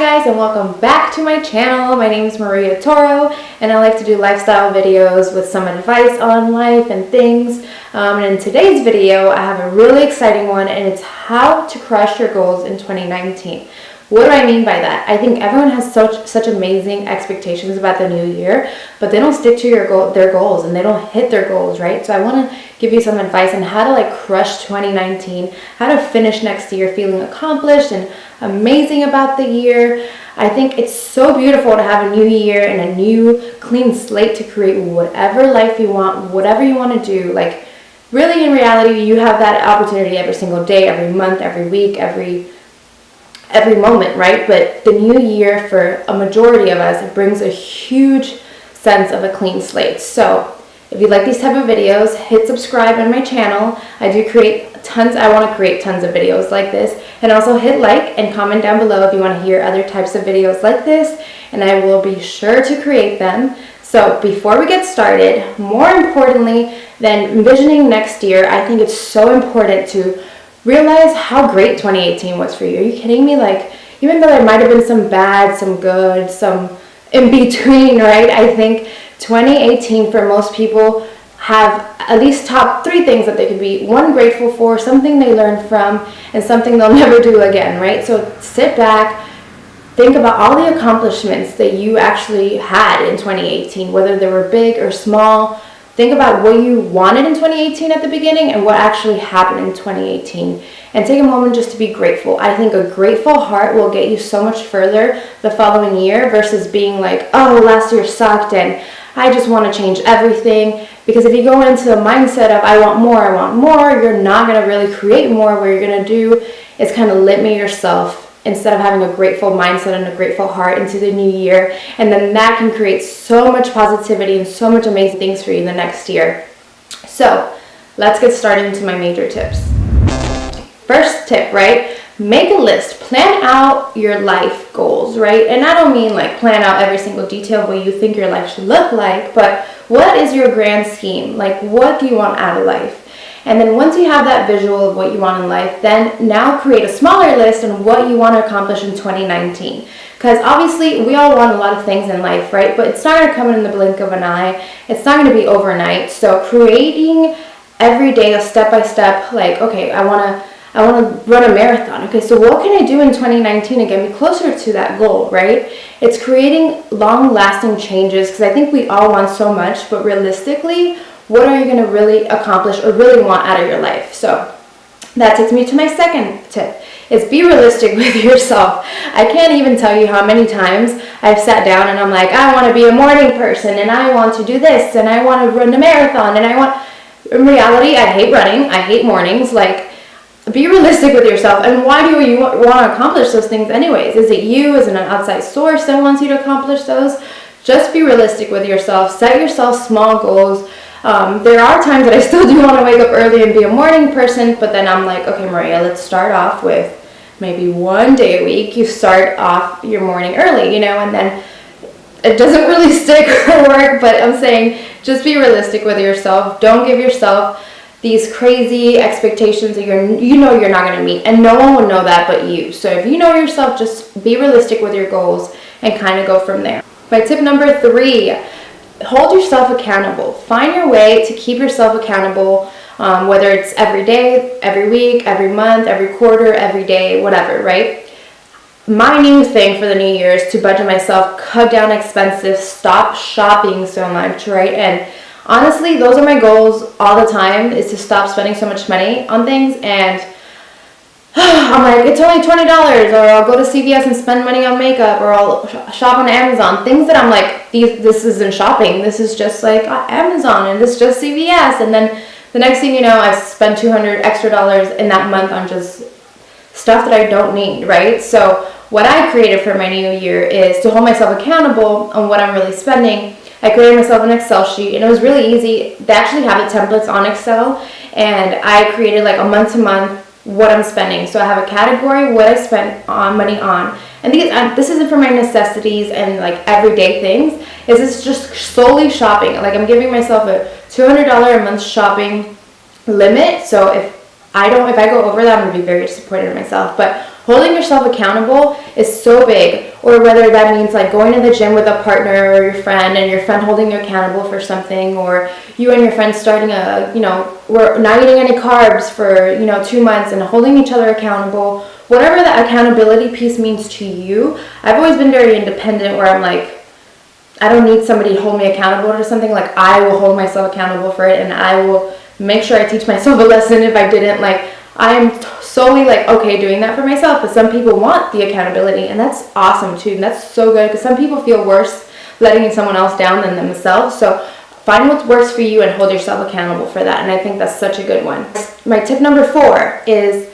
Guys, and welcome back to my channel. My name is Maria Toro and I like to do lifestyle videos with some advice on life and things. And in today's video I have a really exciting one, and it's how to crush your goals in 2019. What do I mean by that? I think everyone has such amazing expectations about the new year, but they don't stick to their goals and they don't hit their goals, right? So I want to give you some advice on how to crush 2019, how to finish next year feeling accomplished and amazing about the year. I think it's so beautiful to have a new year and a new clean slate to create whatever life you want, whatever you want to do. Really, in reality, you have that opportunity every single day, every month, every week, every moment, right? But the new year, for a majority of us, it brings a huge sense of a clean slate. So if you like these type of videos, hit subscribe on my channel. I want to create tons of videos like this. And also hit like and comment down below if you want to hear other types of videos like this, and I will be sure to create them. So before we get started, more importantly than envisioning next year, I think it's so important to realize how great 2018 was for you. Are you kidding me? Even though there might have been some bad, some good, some in between, right? I think 2018 for most people have at least top 3 things that they could be grateful for, something they learned from, and something they'll never do again, right? So sit back, think about all the accomplishments that you actually had in 2018, whether they were big or small. Think about what you wanted in 2018 at the beginning and what actually happened in 2018. And take a moment just to be grateful. I think a grateful heart will get you so much further the following year versus being like, oh, last year sucked and I just want to change everything. Because if you go into a mindset of I want more, you're not going to really create more. What you're going to do is kind of limit yourself instead of having a grateful mindset and a grateful heart into the new year. And then that can create so much positivity and so much amazing things for you in the next year. So let's get started into my major tips. First tip, right? Make a list. Plan out your life goals, right? And I don't mean plan out every single detail of what you think your life should look like, but what is your grand scheme? What do you want out of life? And then once you have that visual of what you want in life, then now create a smaller list on what you want to accomplish in 2019. Because obviously we all want a lot of things in life, right? But it's not going to come in the blink of an eye. It's not going to be overnight. So creating every day a step-by-step, okay, I want to run a marathon. Okay, so what can I do in 2019 to get me closer to that goal, right? It's creating long-lasting changes, because I think we all want so much, but realistically, what are you going to really accomplish or really want out of your life? So that takes me to my second tip, is be realistic with yourself. I can't even tell you how many times I've sat down and I'm like, I want to be a morning person, and I want to do this, and I want to run a marathon, and in reality, I hate running, I hate mornings. Be realistic with yourself. And why do you want to accomplish those things anyways? Is it you? Is it an outside source that wants you to accomplish those? Just be realistic with yourself. Set yourself small goals. There are times that I still do want to wake up early and be a morning person, but then I'm like, okay, Maria, let's start off with maybe one day a week. You start off your morning early, and then it doesn't really stick or work, but I'm saying just be realistic with yourself. Don't give yourself these crazy expectations that you're not going to meet, and no one will know that but you. So if you know yourself, just be realistic with your goals and kind of go from there. My tip number 3, hold yourself accountable. Find your way to keep yourself accountable, whether it's every day, every week, every month, every quarter, every day, whatever, right? My new thing for the new year is to budget myself, cut down expenses, stop shopping so much, right? And honestly, those are my goals all the time, is to stop spending so much money on things. And I'm like, it's only $20, or I'll go to CVS and spend money on makeup, or I'll shop on Amazon. Things that I'm like, this isn't shopping. This is just Amazon, and this is just CVS. And then the next thing you know, I spend $200 extra in that month on just stuff that I don't need, right? So what I created for my new year is to hold myself accountable on what I'm really spending. I created myself an Excel sheet, and it was really easy. They actually have the templates on Excel, and I created a month to month what I'm spending. So I have a category, what I spent money on. And this isn't for my necessities and everyday things. It's just solely shopping. I'm giving myself a $200 a month shopping limit. So if I go over that, I'm gonna be very disappointed in myself. But holding yourself accountable is so big. Or whether that means like going to the gym with a partner or your friend, and your friend holding you accountable for something, or you and your friend starting we're not eating any carbs for 2 months and holding each other accountable. Whatever the accountability piece means to you. I've always been very independent, where I'm like, I don't need somebody to hold me accountable to something. Like, I will hold myself accountable for it, and I will make sure I teach myself a lesson if I didn't. Like, I am solely like okay doing that for myself, but some people want the accountability, and that's awesome too, and that's so good, because some people feel worse letting someone else down than themselves. So find what works for you and hold yourself accountable for that, and I think that's such a good one. My tip number 4 is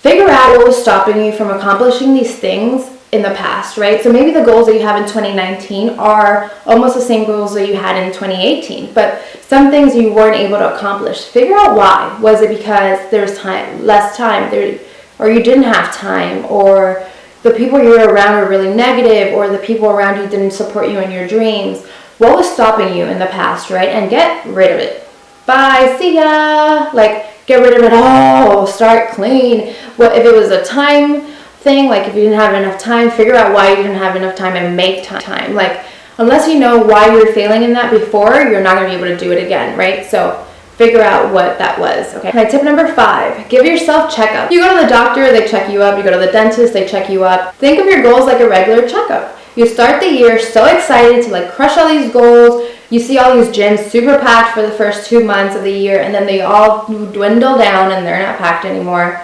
figure out what was stopping you from accomplishing these things in the past, right? So maybe the goals that you have in 2019 are almost the same goals that you had in 2018, but some things you weren't able to accomplish. Figure out why. Was it because there's less time, or you didn't have time, or the people you were around were really negative, or the people around you didn't support you in your dreams? What was stopping you in the past, right? And get rid of it. Bye, see ya. Like, get rid of it all, start clean. What if it was a time thing? Like, if you didn't have enough time, figure out why you didn't have enough time and make time. Like, unless you know why you were failing in that before, you're not going to be able to do it again, right? So figure out what that was. Okay. My tip number 5, give yourself checkup. You go to the doctor, they check you up. You go to the dentist, they check you up. Think of your goals like a regular checkup. You start the year so excited to like crush all these goals. You see all these gyms super packed for the first 2 months of the year, and then they all dwindle down and they're not packed anymore.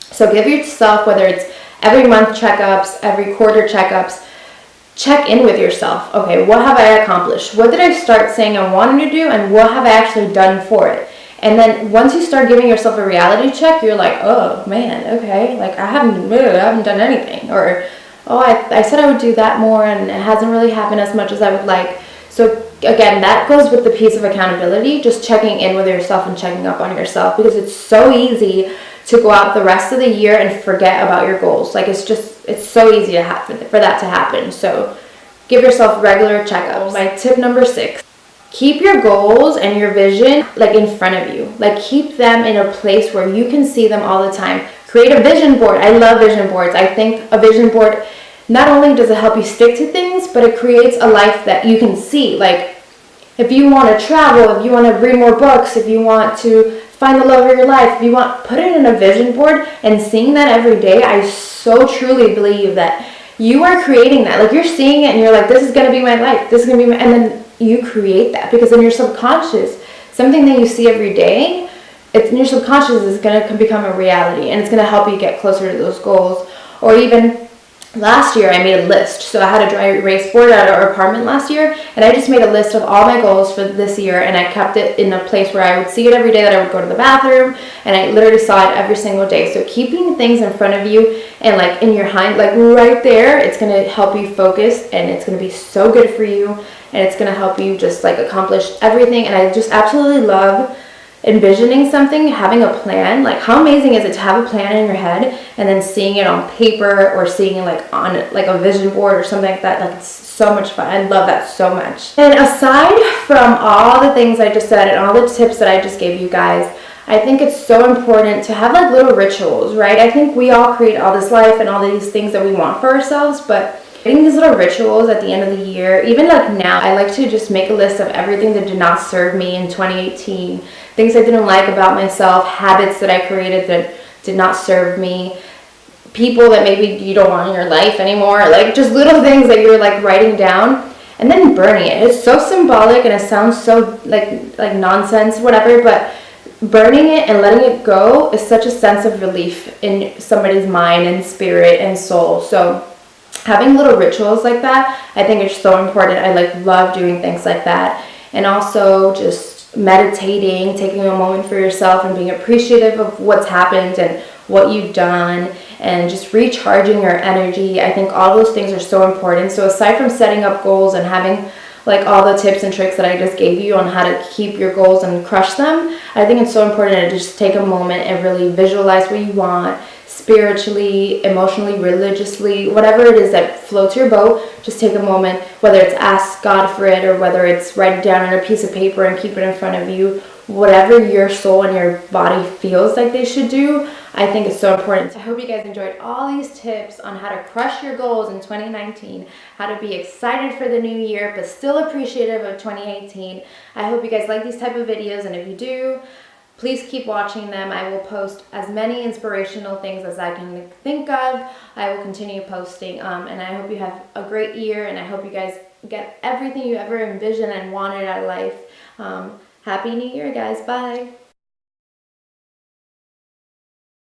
So give yourself, whether it's every month checkups, every quarter checkups, check in with yourself. Okay, what have I accomplished? What did I start saying I wanted to do, and what have I actually done for it? And then once you start giving yourself a reality check, you're like, oh man, okay, like I haven't done anything, or oh, I said I would do that more and it hasn't really happened as much as I would like. So again, that goes with the piece of accountability, just checking in with yourself and checking up on yourself, because it's so easy to go out the rest of the year and forget about your goals. Like, it's so easy to happen for that to happen. So give yourself regular checkups. My tip number 6, keep your goals and your vision like in front of you. Like, keep them in a place where you can see them all the time. Create a vision board. I love vision boards. I think a vision board, not only does it help you stick to things, but it creates a life that you can see. Like, if you want to travel, if you want to read more books, if you want to find the love of your life, if you want, put it in a vision board, and seeing that every day, I so truly believe that you are creating that. Like, you're seeing it and you're like, this is going to be my life, this is going to be my, and then you create that, because in your subconscious, something that you see every day, it's in your subconscious is going to become a reality, and it's going to help you get closer to those goals. Or even last year, I made a list. So I had a dry erase board at our apartment last year, and I just made a list of all my goals for this year, and I kept it in a place where I would see it every day, that I would go to the bathroom, and I literally saw it every single day. So keeping things in front of you and like in your hand, like right there, it's going to help you focus, and it's going to be so good for you, and it's going to help you just like accomplish everything. And I just absolutely love envisioning something, having a plan. Like, how amazing is it to have a plan in your head and then seeing it on paper, or seeing it like on like a vision board or something like that. Like, it's so much fun. I love that so much. And aside from all the things I just said and all the tips that I just gave you guys, I think it's so important to have like little rituals, right? I think we all create all this life and all these things that we want for ourselves, but creating these little rituals at the end of the year, even like now, I like to just make a list of everything that did not serve me in 2018, things I didn't like about myself, habits that I created that did not serve me, people that maybe you don't want in your life anymore, like just little things that you're like writing down, and then burning it. It's so symbolic and it sounds so like nonsense, whatever, but burning it and letting it go is such a sense of relief in somebody's mind and spirit and soul. So having little rituals like that, I think it's so important. I love doing things like that. And also just meditating, taking a moment for yourself and being appreciative of what's happened and what you've done, and just recharging your energy. I think all those things are so important. So aside from setting up goals and having like all the tips and tricks that I just gave you on how to keep your goals and crush them, I think it's so important to just take a moment and really visualize what you want, spiritually, emotionally, religiously, whatever it is that floats your boat. Just take a moment, whether it's ask God for it or whether it's write it down on a piece of paper and keep it in front of you. whatever your soul and your body feels like they should do, I think is so important. I hope you guys enjoyed all these tips on how to crush your goals in 2019, how to be excited for the new year but still appreciative of 2018. I hope you guys like these type of videos, and if you do, please keep watching them. I will post as many inspirational things as I can think of. I will continue posting, and I hope you have a great year, and I hope you guys get everything you ever envisioned and wanted out of life. Happy New Year, guys. Bye.